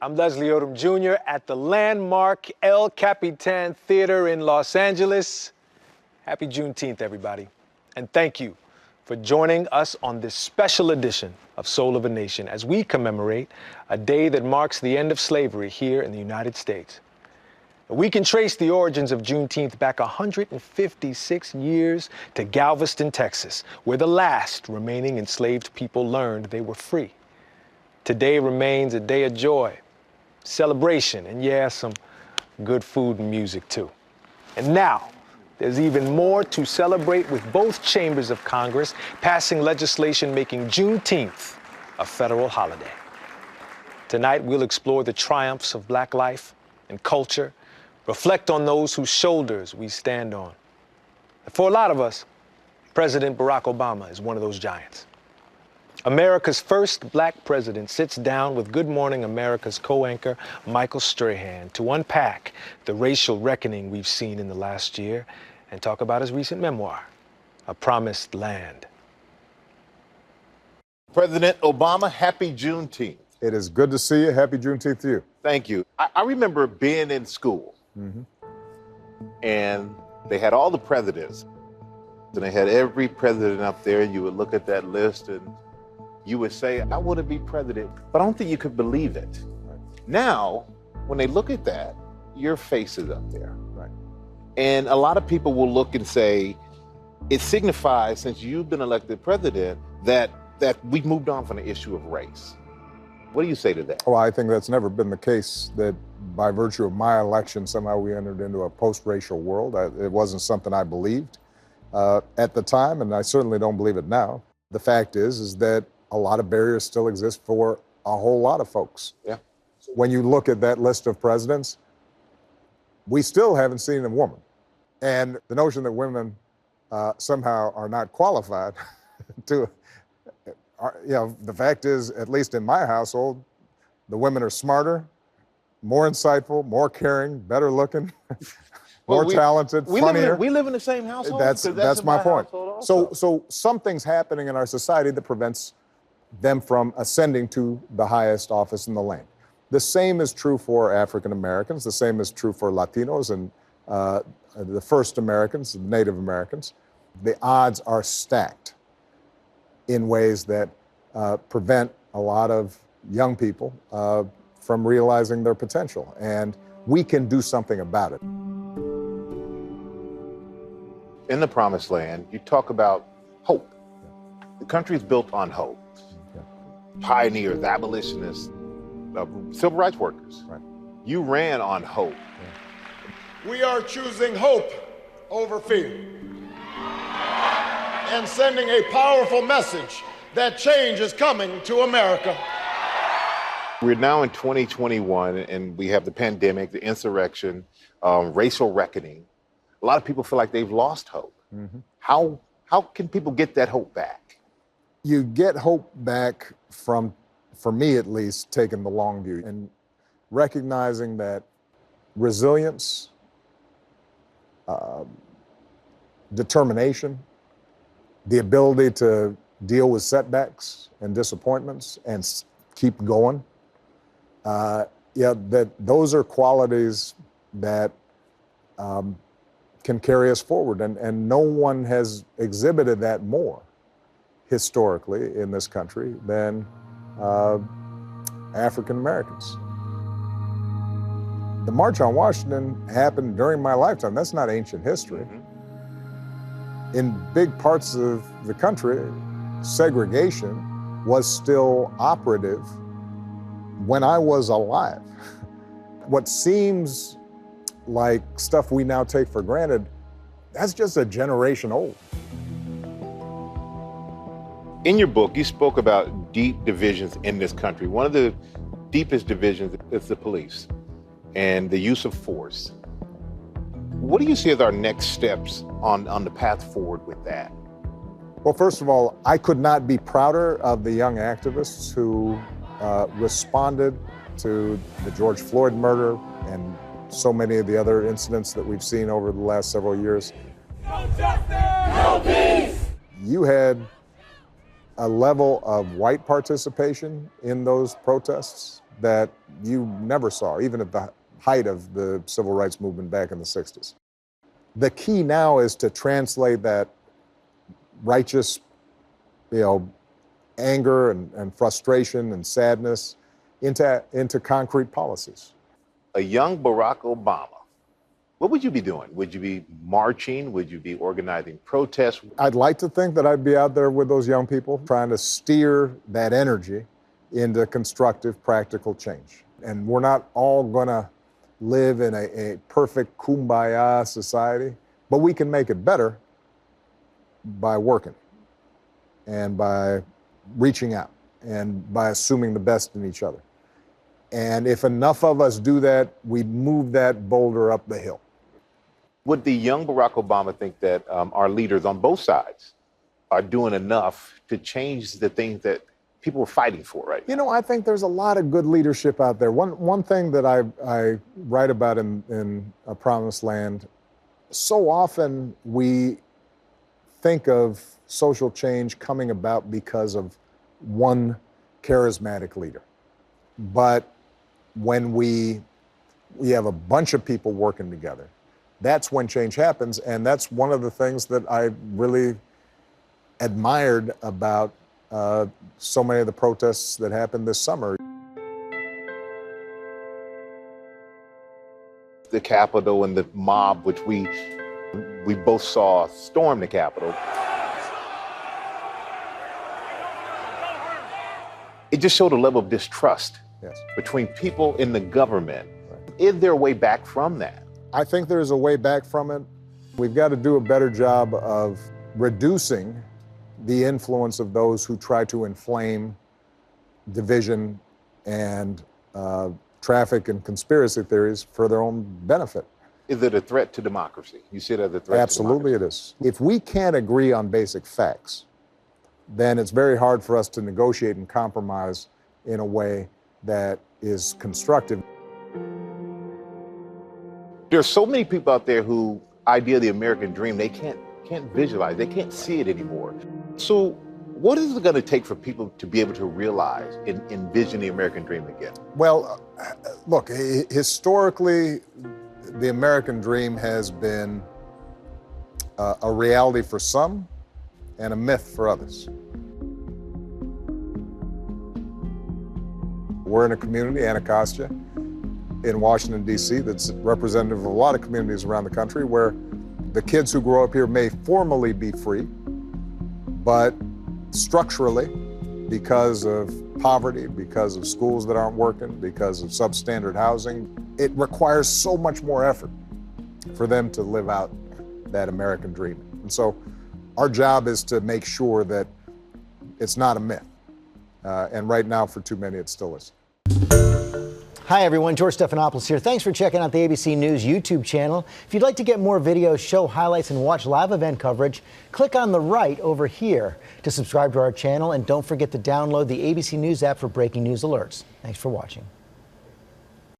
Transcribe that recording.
I'm Leslie Odom Jr. at the landmark El Capitan Theater in Los Angeles. Happy Juneteenth, everybody. And thank you for joining us on this special edition of Soul of a Nation as we commemorate a day that marks the end of slavery here in the United States. We can trace the origins of Juneteenth back 156 years to Galveston, Texas, where the last remaining enslaved people learned they were free. Today remains a day of joy, celebration, and yeah, some good food and music too. And now, there's even more to celebrate with both chambers of Congress passing legislation making Juneteenth a federal holiday. Tonight, we'll explore the triumphs of Black life and culture, reflect on those whose shoulders we stand on. For a lot of us, President Barack Obama is one of those giants. America's first Black president sits down with Good Morning America's co-anchor Michael Strahan to unpack the racial reckoning we've seen in the last year and talk about his recent memoir, A Promised Land. President Obama, happy Juneteenth. It is good to see you. Happy Juneteenth to you. Thank you. I remember being in school, and they had all the presidents, and they had every president up there, and you would look at that list, and you would say, I want to be president, but I don't think you could believe it. Right. Now, when they look at that, your face is up there. Right. And a lot of people will look and say, it signifies, since you've been elected president, that we've moved on from the issue of race. What do you say to that? Well, I think that's never been the case, that by virtue of my election, somehow we entered into a post-racial world. It wasn't something I believed at the time, and I certainly don't believe it now. The fact is that a lot of barriers still exist for a whole lot of folks. Yeah. When you look at that list of presidents, we still haven't seen a woman. And the notion that women somehow are not qualified to, the fact is, at least in my household, the women are smarter, more insightful, more caring, better looking, more talented, funnier. We live in the same household. That's my point. So something's happening in our society that prevents them from ascending to the highest office in the land. The same is true for African Americans. The same is true for Latinos and the first Americans, the Native Americans. The odds are stacked in ways that prevent a lot of young people from realizing their potential. And we can do something about it. In the Promised Land, you talk about hope. The country is built on hope. Pioneers, abolitionists, civil rights workers. Right. You ran on hope. We are choosing hope over fear and sending a powerful message that change is coming to America. We're now in 2021, and we have the pandemic, the insurrection, racial reckoning. A lot of people feel like they've lost hope. How can people get that hope back? You get hope back from, for me at least, taking the long view and recognizing that resilience, determination, the ability to deal with setbacks and disappointments and keep going, that those are qualities that can carry us forward. And no one has exhibited that more historically in this country than African Americans. The March on Washington happened during my lifetime. That's not ancient history. In big parts of the country, segregation was still operative when I was alive. What seems like stuff we now take for granted, that's just a generation old. In your book, you spoke about deep divisions in this country. One of the deepest divisions is the police and the use of force. What do you see as our next steps on the path forward with that? Well, first of all, I could not be prouder of the young activists who responded to the George Floyd murder and so many of the other incidents that we've seen over the last several years. No justice, no peace. You had a level of white participation in those protests that you never saw, even at the height of the civil rights movement back in the 60s. The key now is to translate that righteous, anger and frustration and sadness into concrete policies. A young Barack Obama, what would you be doing? Would you be marching? Would you be organizing protests? I'd like to think that I'd be out there with those young people trying to steer that energy into constructive, practical change. And we're not all gonna live in a perfect kumbaya society, but we can make it better by working and by reaching out and by assuming the best in each other. And if enough of us do that, we move that boulder up the hill. Would the young Barack Obama think that our leaders on both sides are doing enough to change the things that people are fighting for right now? I think there's a lot of good leadership out there. One thing that I write about in A Promised Land, so often we think of social change coming about because of one charismatic leader. But when we have a bunch of people working together, that's when change happens. And that's one of the things that I really admired about so many of the protests that happened this summer. The Capitol and the mob, which we both saw storm the Capitol. It just showed a level of distrust between people in the government. Right. Is there a way back from that? I think there's a way back from it. We've got to do a better job of reducing the influence of those who try to inflame division and traffic and conspiracy theories for their own benefit. Is it a threat to democracy? You see it as a threat Absolutely to democracy? It is. If we can't agree on basic facts, then it's very hard for us to negotiate and compromise in a way that is constructive. There's so many people out there who idea the American dream, they can't visualize, they can't see it anymore. So what is it going to take for people to be able to realize and envision the American dream again? Well, look, historically, the American dream has been a reality for some and a myth for others. We're in a community, Anacostia, in Washington, D.C., that's representative of a lot of communities around the country where the kids who grow up here may formally be free, but structurally, because of poverty, because of schools that aren't working, because of substandard housing, it requires so much more effort for them to live out that American dream. And so our job is to make sure that it's not a myth. And right now, for too many, it still is. Hi, everyone. George Stephanopoulos here. Thanks for checking out the ABC News YouTube channel. If you'd like to get more videos, show highlights, and watch live event coverage, click on the right over here to subscribe to our channel. And don't forget to download the ABC News app for breaking news alerts. Thanks for watching.